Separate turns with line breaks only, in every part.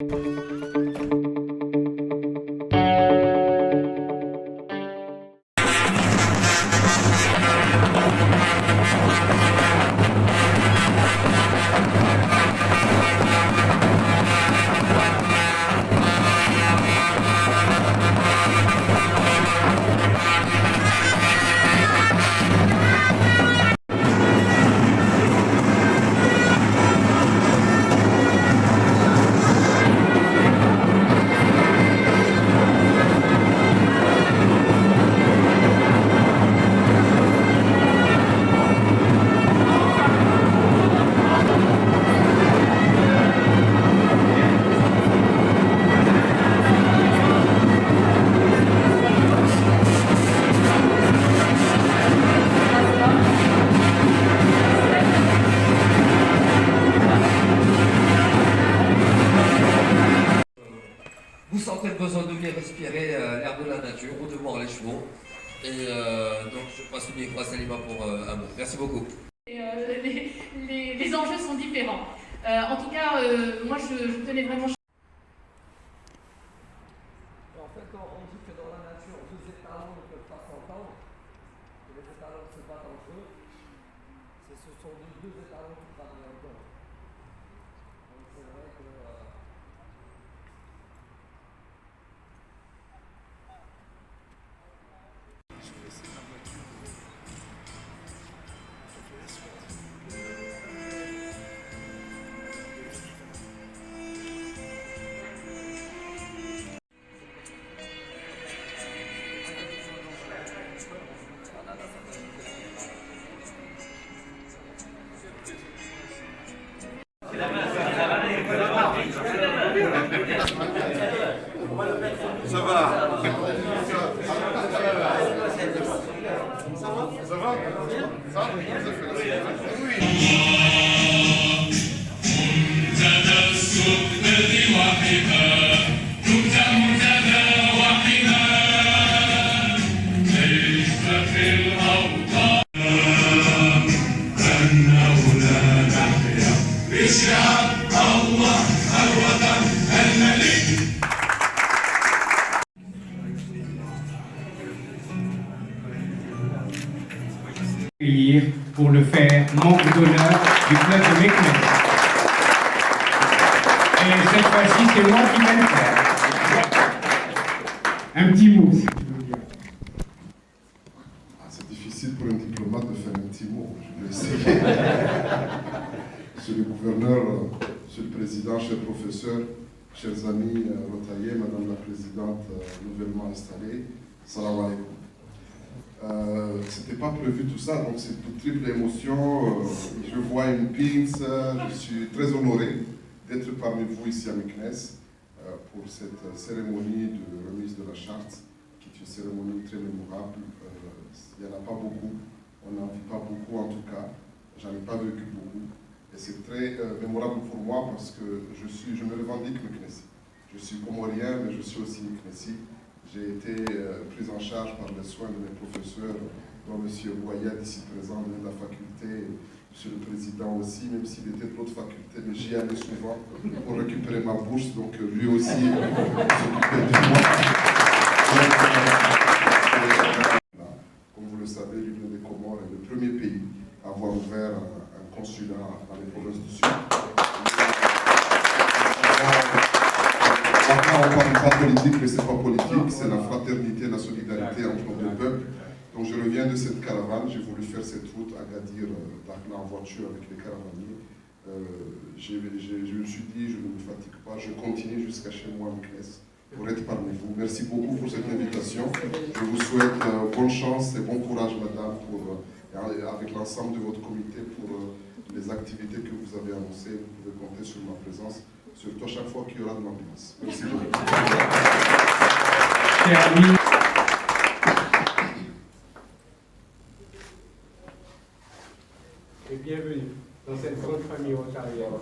Vous sentez le besoin de venir respirer l'air de la nature ou de voir les chevaux. Et donc je passe le micro à Salima pour un mot. Merci beaucoup.
Les enjeux sont différents. En tout cas, moi je tenais vraiment...
En fait, quand on dit que dans la nature, deux étalons ne peuvent pas s'entendre, que les étalons se battent entre eux, ce sont deux étalons qui travaillent encore. Donc c'est vrai que...
Ça va.
Pour le faire membre d'honneur du club de Meknès. Et cette fois-ci, c'est moi qui vais le faire. Un petit mot, si tu veux bien.
C'est difficile pour un diplomate de faire un petit mot. Je vais essayer. Monsieur le gouverneur, monsieur le président, chers professeurs, chers amis rotaillers, madame la présidente nouvellement installée, salam alaikum. C'était pas prévu tout ça, donc c'est une triple émotion. Je vois une pince, je suis très honoré d'être parmi vous ici à Meknès pour cette cérémonie de remise de la charte, qui est une cérémonie très mémorable. Il n'y en a pas beaucoup, on n'en vit pas beaucoup en tout cas, j'en ai pas vécu beaucoup. Et c'est très mémorable pour moi parce que je me revendique Meknessi. Je suis comorien, mais je suis aussi Meknessi. J'ai été pris en charge par les soins de mes professeurs, dont M. Boyad, ici présent, de la faculté, M. le Président aussi, même s'il était de l'autre faculté, mais j'y allais souvent pour récupérer ma bourse, donc lui aussi s'occupait de moi. Comme vous le savez, l'Union des Comores est le premier pays à avoir ouvert un consulat dans les provinces du Sud. Maintenant, on ne parle pas politique, mais ce n'est pas politique, c'est la fraternité, la solidarité entre nos deux peuples. Donc je reviens de cette caravane, j'ai voulu faire cette route à Gadir, Dakhla en voiture avec les caravaniers. Je me suis dit, je ne me fatigue pas, je continue jusqu'à chez moi à Meknès pour être parmi vous. Merci beaucoup pour cette invitation. Je vous souhaite bonne chance et bon courage, madame, avec l'ensemble de votre comité pour les activités que vous avez annoncées. Vous pouvez compter sur ma présence, surtout à chaque fois qu'il y aura de l'ambiance. Merci beaucoup.
Et bienvenue dans cette grande famille rotarienne.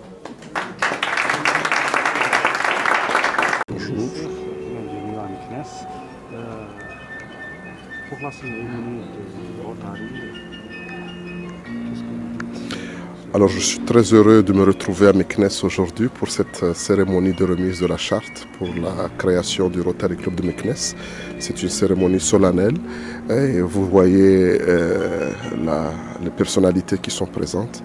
Bonjour, bienvenue à Meknès. Pour la cérémonie de Rotary, qu'est-ce que vous dites?
Alors je suis très heureux de me retrouver à Meknès aujourd'hui pour cette cérémonie de remise de la charte pour la création du Rotary Club de Meknès. C'est une cérémonie solennelle et vous voyez les personnalités qui sont présentes.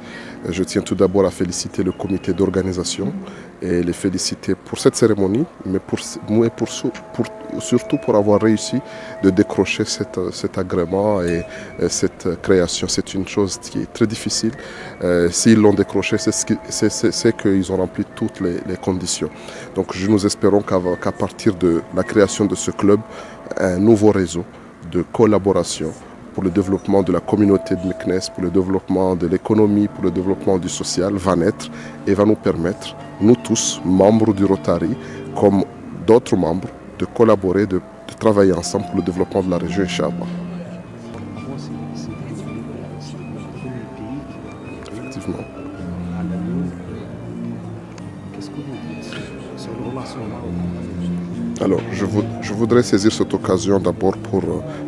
Je tiens tout d'abord à féliciter le comité d'organisation et les féliciter pour cette cérémonie, mais surtout pour avoir réussi de décrocher cet agrément et cette création. C'est une chose qui est très difficile. S'ils l'ont décroché, c'est qu'ils ont rempli toutes les conditions. Donc nous espérons qu'à partir de la création de ce club, un nouveau réseau de collaboration pour le développement de la communauté de Meknès, pour le développement de l'économie, pour le développement du social, va naître et va nous permettre, nous tous, membres du Rotary, comme d'autres membres, de collaborer, de travailler ensemble pour le développement de la région, Inch'Allah. Effectivement.
Qu'est-ce que vous dites sur la relation marocaine?
Alors, je voudrais saisir cette occasion d'abord pour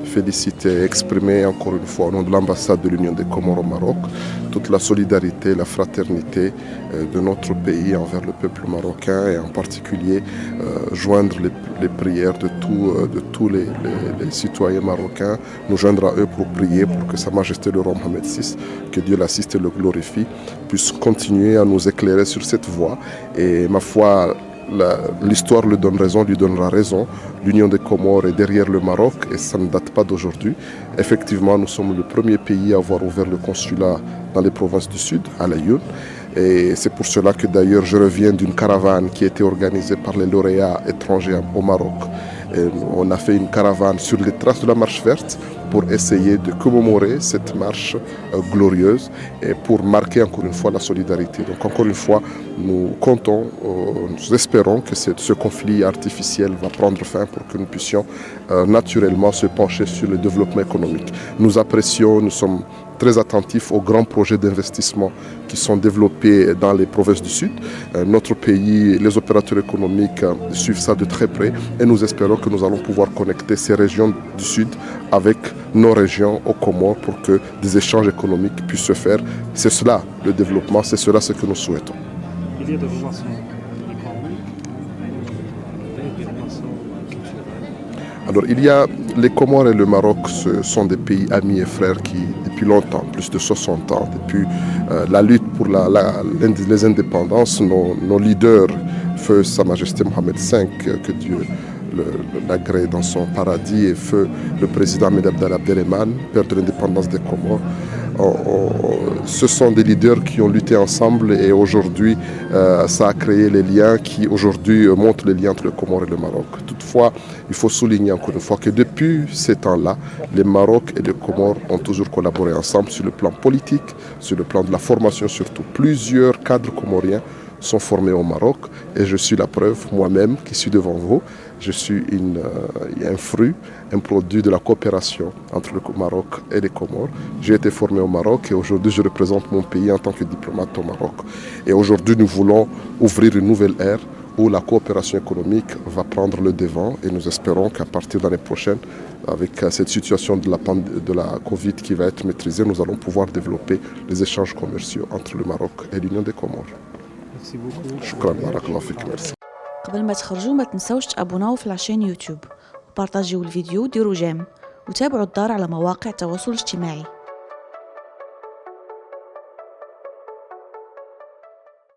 féliciter et exprimer encore une fois au nom de l'ambassade de l'Union des Comores au Maroc toute la solidarité, la fraternité de notre pays envers le peuple marocain et en particulier joindre les prières de tous les citoyens marocains, nous joindre à eux pour prier pour que Sa Majesté le roi Mohamed VI, que Dieu l'assiste et le glorifie, puisse continuer à nous éclairer sur cette voie. Et ma foi, l'histoire lui donnera raison. L'Union des Comores est derrière le Maroc et ça ne date pas d'aujourd'hui. Effectivement, nous sommes le premier pays à avoir ouvert le consulat dans les provinces du Sud, à Laayoune. Et c'est pour cela que d'ailleurs je reviens d'une caravane qui a été organisée par les lauréats étrangers au Maroc. Et on a fait une caravane sur les traces de la marche verte pour essayer de commémorer cette marche glorieuse et pour marquer encore une fois la solidarité. Donc encore une fois, nous comptons, nous espérons que ce conflit artificiel va prendre fin pour que nous puissions naturellement se pencher sur le développement économique. Nous apprécions, nous sommes très attentifs aux grands projets d'investissement qui sont développés dans les provinces du Sud. Notre pays, les opérateurs économiques suivent ça de très près et nous espérons que nous allons pouvoir connecter ces régions du Sud avec nos régions aux Comores pour que des échanges économiques puissent se faire. C'est cela le développement, c'est cela ce que nous souhaitons.
Il y a des relations économiques, des relations culturelles.
Alors il y a les Comores et le Maroc, ce sont des pays amis et frères qui, depuis longtemps, plus de 60 ans, depuis la lutte pour les indépendances, nos leaders, feu Sa Majesté Mohamed V, que Dieu l'agrée dans son paradis, et feu le président Ahmed Abdelrahmane, père de l'indépendance des Comores. Ce sont des leaders qui ont lutté ensemble et aujourd'hui ça a créé les liens qui aujourd'hui montrent les liens entre le Comores et le Maroc. Toutefois, il faut souligner encore une fois que depuis ces temps-là, les Maroc et les Comores ont toujours collaboré ensemble sur le plan politique, sur le plan de la formation surtout. Plusieurs cadres comoriens sont formés au Maroc et je suis la preuve moi-même qui suis devant vous. Je suis un fruit, un produit de la coopération entre le Maroc et les Comores. J'ai été formé au Maroc et aujourd'hui je représente mon pays en tant que diplomate au Maroc. Et aujourd'hui nous voulons ouvrir une nouvelle ère où la coopération économique va prendre le devant et nous espérons qu'à partir de l'année prochaine, avec cette situation de la Covid qui va être maîtrisée, nous allons pouvoir développer les échanges commerciaux entre le Maroc et l'Union des Comores.
Merci beaucoup.
شكرا بارك الله فيك ميرسي.
قبل ما تخرجوا ما تنسوش تابوناو في العشان يوتيوب وبارطاجيو الفيديو وديروا جيم وتابعوا الدار على مواقع التواصل الاجتماعي.